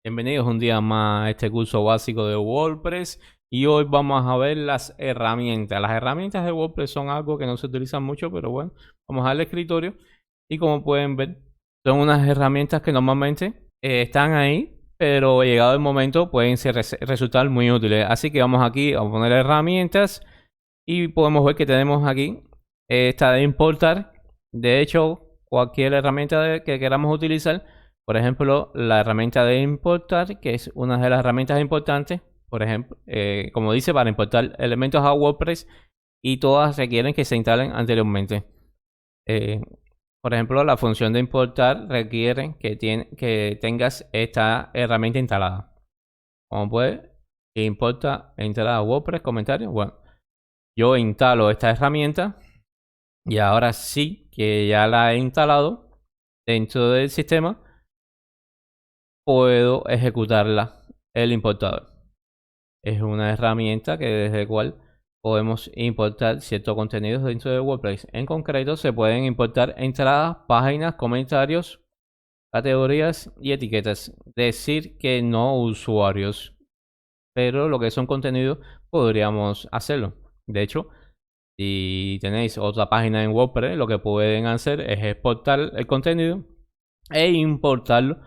Bienvenidos un día más a este curso básico de WordPress y hoy vamos a ver las herramientas. Las herramientas de WordPress son algo que no se utilizan mucho, pero bueno, vamos al escritorio y como pueden ver, son unas herramientas que normalmente están ahí, pero llegado el momento pueden resultar muy útiles. Así que vamos aquí a poner herramientas y podemos ver que tenemos aquí esta de importar. De hecho, cualquier herramienta que queramos utilizar, por ejemplo, la herramienta de importar, que es una de las herramientas importantes, por ejemplo, como dice, para importar elementos a WordPress y todas requieren que se instalen anteriormente. Eh, por ejemplo, la función de importar requiere que tengas esta herramienta instalada. Como puedes, importa entrada a WordPress, comentarios. Bueno, yo instalo esta herramienta y ahora sí que ya la he instalado dentro del sistema, puedo ejecutarla el importador. Es una herramienta que desde la cual podemos importar ciertos contenidos dentro de WordPress. En concreto, se pueden importar entradas, páginas, comentarios, categorías y etiquetas. Decir que no usuarios, pero lo que son contenidos podríamos hacerlo. De hecho, si tenéis otra página en WordPress, lo que pueden hacer es exportar el contenido e importarlo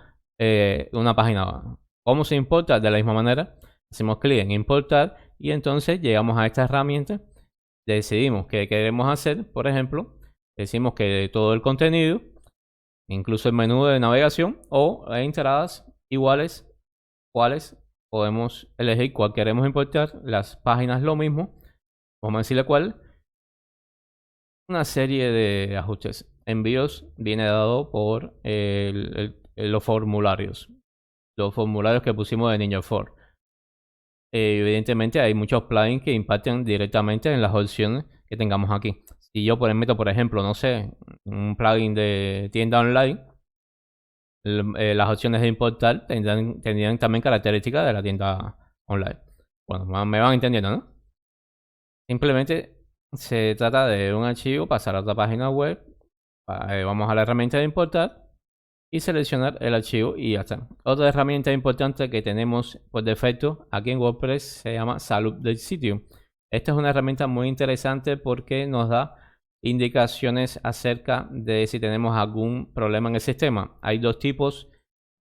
una página. ¿Cómo se importa? De la misma manera, hacemos clic en importar y entonces llegamos a esta herramienta, decidimos qué queremos hacer, por ejemplo, decimos que todo el contenido, incluso el menú de navegación o entradas iguales, cuáles podemos elegir cuál queremos importar, las páginas lo mismo, vamos a decirle cuál, una serie de ajustes. Envíos viene dado por los formularios. Los formularios que pusimos de Ninja4. Evidentemente hay muchos plugins que impactan directamente en las opciones que tengamos aquí. Si yo meto, por ejemplo, no sé, un plugin de tienda online, las opciones de importar tendrían también características de la tienda online. Bueno, me van entendiendo, ¿no? Simplemente se trata de un archivo, pasar a otra página web, vamos a la herramienta de importar y seleccionar el archivo y ya está. Otra herramienta importante que tenemos por defecto aquí en WordPress se llama Salud del sitio. Esta es una herramienta muy interesante porque nos da indicaciones acerca de si tenemos algún problema en el sistema. Hay dos tipos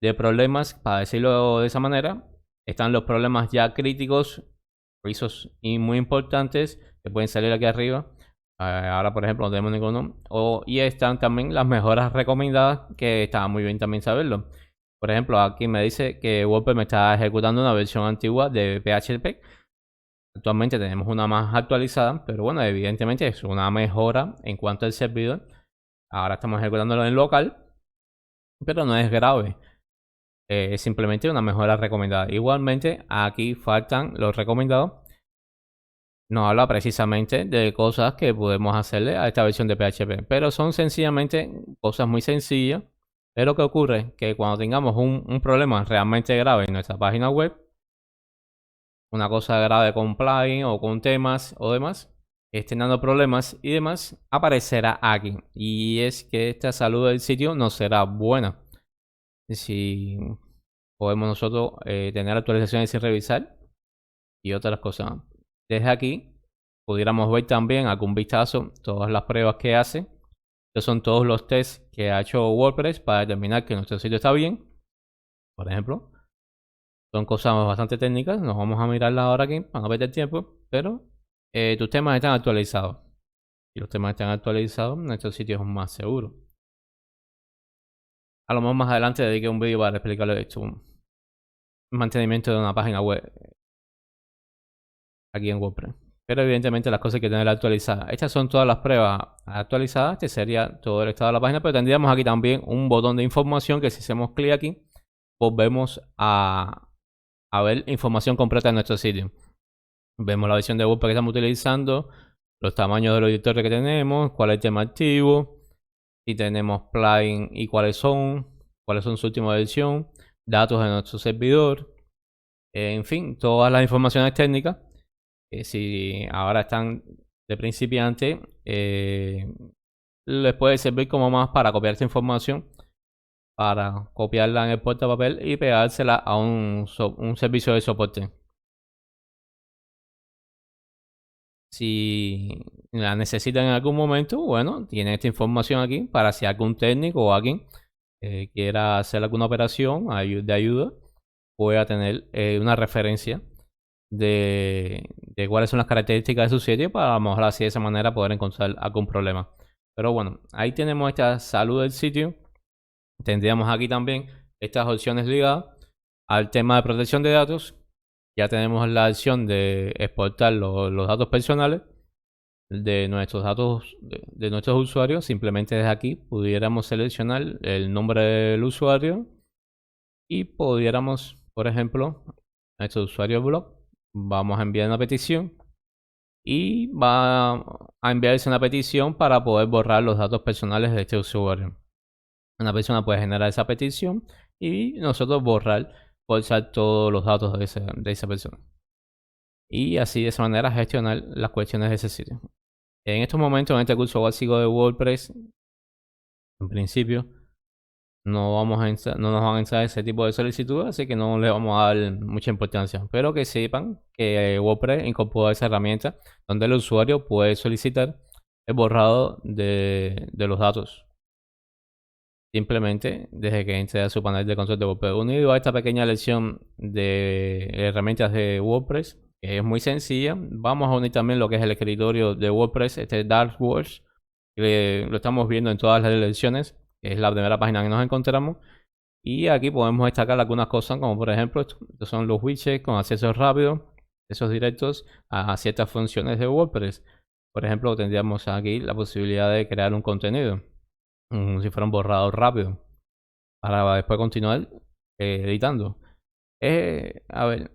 de problemas, para decirlo de esa manera. Están los problemas ya críticos, avisos y muy importantes que pueden salir aquí arriba. Ahora, por ejemplo, no tenemos ninguno. Y están también las mejoras recomendadas, que está muy bien también saberlo. Por ejemplo, aquí me dice que WordPress me está ejecutando una versión antigua de PHP. Actualmente tenemos una más actualizada, pero bueno, evidentemente es una mejora en cuanto al servidor. Ahora estamos ejecutándolo en local, pero no es grave. Es simplemente una mejora recomendada. Igualmente, aquí faltan los recomendados. Nos habla precisamente de cosas que podemos hacerle a esta versión de PHP, pero son sencillamente cosas muy sencillas. Pero ¿qué ocurre? Que cuando tengamos un problema realmente grave en nuestra página web, una cosa grave con plugin o con temas o demás, estén dando problemas y demás, aparecerá aquí. Y es que esta salud del sitio no será buena. Si podemos nosotros tener actualizaciones sin revisar y otras cosas. Desde aquí pudiéramos ver también algún vistazo todas las pruebas que hace. Estos son todos los tests que ha hecho WordPress para determinar que nuestro sitio está bien. Por ejemplo, son cosas bastante técnicas. Nos vamos a mirarla ahora aquí para no perder tiempo. Pero tus temas están actualizados. Si los temas están actualizados, nuestro sitio es más seguro. A lo mejor más adelante dedique un vídeo para explicarle esto. Un mantenimiento de una página web aquí en WordPress. Pero evidentemente las cosas hay que tener actualizadas. Estas son todas las pruebas actualizadas. Este sería todo el estado de la página. Pero tendríamos aquí también un botón de información que si hacemos clic aquí, volvemos a ver información completa de nuestro sitio. Vemos la versión de WordPress que estamos utilizando, los tamaños de los editores que tenemos, cuál es el tema activo, si tenemos plugin y cuáles son su última versión, datos de nuestro servidor, en fin, todas las informaciones técnicas. Si ahora están de principiante, les puede servir como más para copiar esta información para copiarla en el portapapel y pegársela a un servicio de soporte. Si la necesitan en algún momento, bueno, tienen esta información aquí para si algún técnico o alguien quiera hacer alguna operación de ayuda, pueda tener una referencia de cuáles son las características de su sitio para a lo mejor así de esa manera poder encontrar algún problema. Pero bueno, ahí tenemos esta salud del sitio. Tendríamos aquí también estas opciones ligadas al tema de protección de datos. Ya tenemos la opción de exportar los datos personales de nuestros datos de nuestros usuarios. Simplemente desde aquí pudiéramos seleccionar el nombre del usuario y pudiéramos, por ejemplo, a este usuario blog, vamos a enviar una petición y va a enviarse una petición para poder borrar los datos personales de este usuario. Una persona puede generar esa petición y nosotros borrar todos los datos de esa persona. Y así de esa manera gestionar las cuestiones de ese sitio. En estos momentos, en este curso básico de WordPress, en principio, no nos van a entrar ese tipo de solicitudes, así que no le vamos a dar mucha importancia. Pero que sepan que WordPress incorpora esa herramienta donde el usuario puede solicitar el borrado de los datos. Simplemente desde que entre a su panel de control de WordPress. Unido a esta pequeña lección de herramientas de WordPress, que es muy sencilla, vamos a unir también lo que es el escritorio de WordPress, este Dashboard, que lo estamos viendo en todas las lecciones, que es la primera página que nos encontramos. Y aquí podemos destacar algunas cosas, como por ejemplo, estos son los widgets con acceso rápido, accesos directos a ciertas funciones de WordPress. Por ejemplo, tendríamos aquí la posibilidad de crear un contenido, si fuera un borrador rápido, para después continuar editando. A ver,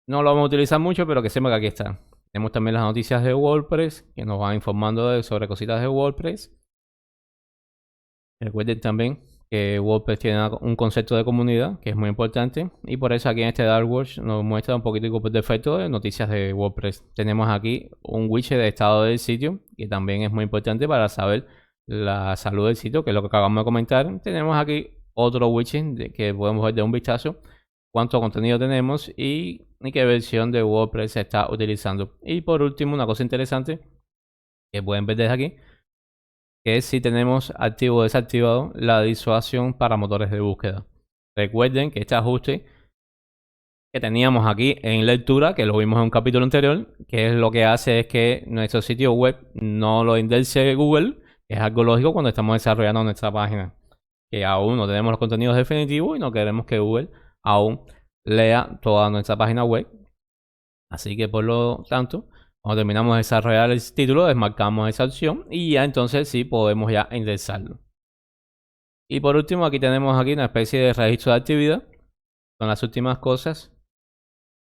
no lo vamos a utilizar mucho, pero que sepa que aquí está. Tenemos también las noticias de WordPress, que nos van informando sobre cositas de WordPress. Recuerden también que WordPress tiene un concepto de comunidad que es muy importante, y por eso aquí en este Dashboard nos muestra un poquitico por defecto de noticias de WordPress. Tenemos aquí un widget de estado del sitio, que también es muy importante para saber la salud del sitio, que es lo que acabamos de comentar. Tenemos aquí otro widget que podemos ver de un vistazo cuánto contenido tenemos y qué versión de WordPress se está utilizando. Y por último, una cosa interesante que pueden ver desde aquí, que es si tenemos activo o desactivado la disuasión para motores de búsqueda. Recuerden que este ajuste que teníamos aquí en lectura, que lo vimos en un capítulo anterior, que es lo que hace es que nuestro sitio web no lo indexe Google, que es algo lógico cuando estamos desarrollando nuestra página, que aún no tenemos los contenidos definitivos y no queremos que Google aún lea toda nuestra página web. Así que por lo tanto, cuando terminamos de desarrollar el título, desmarcamos esa opción y ya entonces sí podemos ya indexarlo. Y por último, aquí tenemos aquí una especie de registro de actividad con las últimas cosas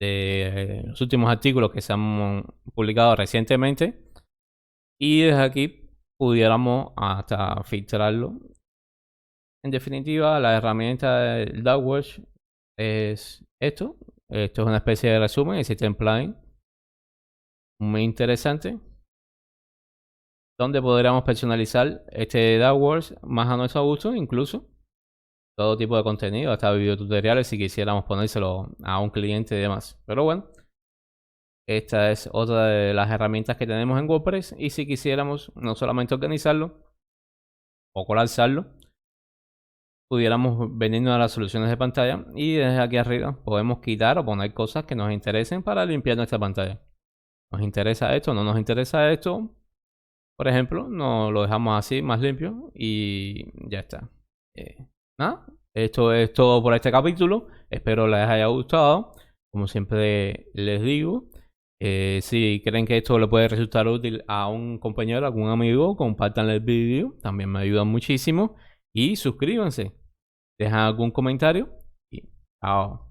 de los últimos artículos que se han publicado recientemente. Y desde aquí pudiéramos hasta filtrarlo. En definitiva, la herramienta del Dashboard es esto. Esto es una especie de resumen, existe en plugin muy interesante, donde podríamos personalizar este Dashboard más a nuestro gusto, incluso todo tipo de contenido, hasta videotutoriales si quisiéramos ponérselo a un cliente y demás. Pero bueno, esta es otra de las herramientas que tenemos en WordPress, y si quisiéramos no solamente organizarlo o colapsarlo, pudiéramos venirnos a las soluciones de pantalla y desde aquí arriba podemos quitar o poner cosas que nos interesen para limpiar nuestra pantalla. ¿Nos interesa esto? ¿No nos interesa esto? Por ejemplo, nos lo dejamos así, más limpio, y ya está. Nada, esto es todo por este capítulo. Espero les haya gustado. Como siempre les digo, si creen que esto le puede resultar útil a un compañero, a algún amigo, compartan el vídeo. También me ayudan muchísimo. Y suscríbanse. Dejan algún comentario. Y chao.